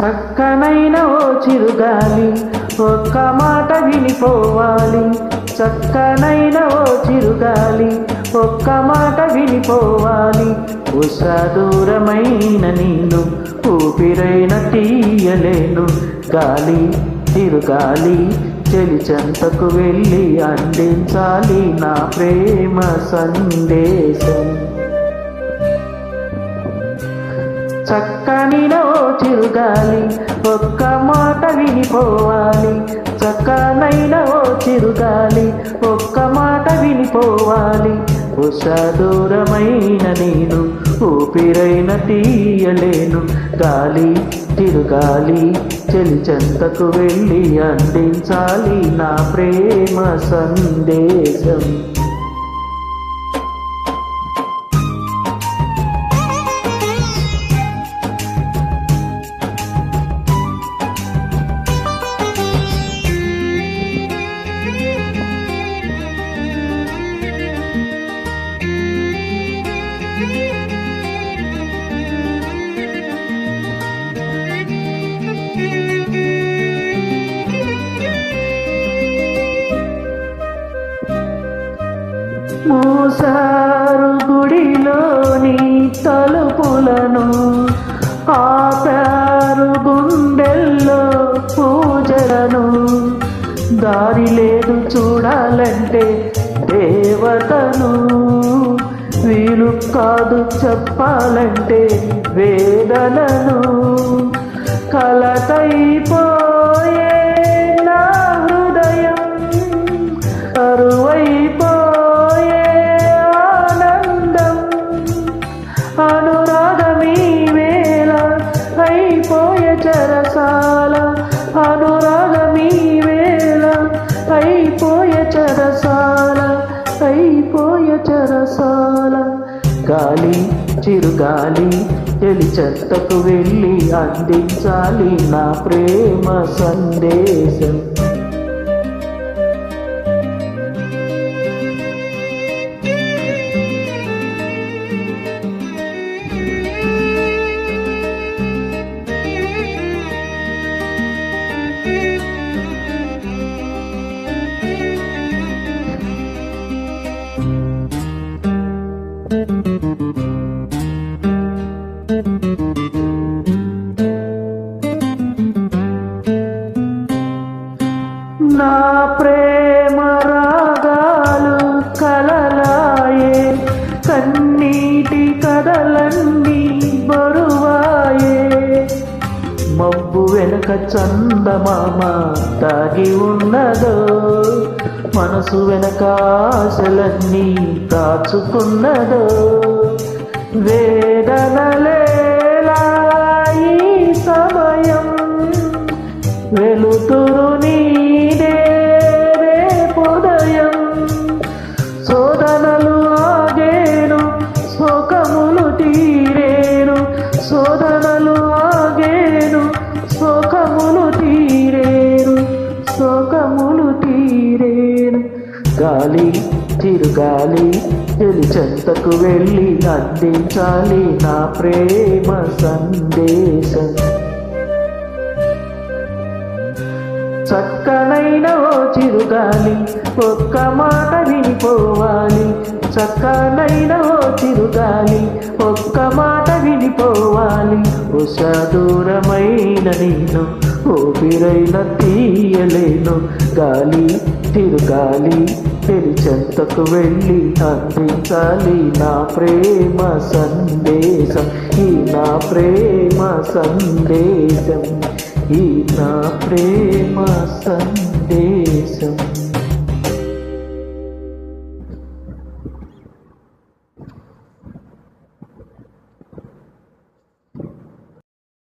చక్కనైన ఓ చిరుగాలి ఒక్క మాట వినిపోవాలి. చక్కనైన ఓ చిరుగాలి ఒక్క మాట వినిపోవాలి. ఉషా దూరమైన నేను ఊపిరైన తీయలేను. గాలి చిరుగాలి చెలి చెంతకు వెళ్ళి అందించాలి నా ప్రేమ సందేశం. చక్కనిలో చిరుగాలి ఒక్క మాట వినిపోవాలి. చక్కనైన ఓ చిరుగాలి ఒక్క మాట వినిపోవాలి. ఉషా దూరమైన నేను ఊపిరైన తీయలేను. గాలి చిరుగాలి చెలి చెంతకు వెళ్ళి అందించాలి నా ప్రేమ సందేశం. మూసారు గుడిలోని తలుపులను, ఆపారు గుండెల్లో పూజలను. దారి లేదు చూడాలంటే దేవతను, వీలు కాదు చెప్పాలంటే వేదనను. కలతైపోయే నా హృదయం, అరువైపోయే ఆనందం. అనురాగమీ వేళ అయిపోయే చెరసాల, అనురాగమీ వేళ అయిపోయే చెరసాల, అయిపోయే చెరసాల. గాలి చిరుగాలి చెలి చెత్తకు వెళ్ళి అందించాలి నా ప్రేమ సందేశం. నా ప్రేమ రాగాలు కలలాయే, కన్నీటి కదలన్నీ బరువాయే. మబ్బు వెనక చందమామ దాగి ఉన్నదో, మనసు వెనక ఆశలన్నీ దాచుకున్నదో. వేదనలేలా ఈ సమయం, వెలుతురు నీదే రేపుదయం. శోధనలు ఆగేను శోకములు తీరేను, శోధనలు ఆగేను శోకములు తీరేను, శోకములు తీరేను. గాలి చిరుగాలి చెలి చెంతకు వెళ్ళి అందించాలి నా ప్రేమ సందేశం. చక్కనైన ఓ చిరుగాలి ఒక్క మాట వినిపోవాలి. చక్కనైన ఓ చిరుగాలి ఒక్క మాట వినిపోవాలి. ఉషా దూరమైన నేను ఊపిరైన తీయలేను. గాలి చిరుగాలి చెలి చెంతకు వెళ్ళి అందించాలి నా ప్రేమ సందేశం. ఈ నా ప్రేమ సందేశం, ఈ నా ప్రేమ సందేశం.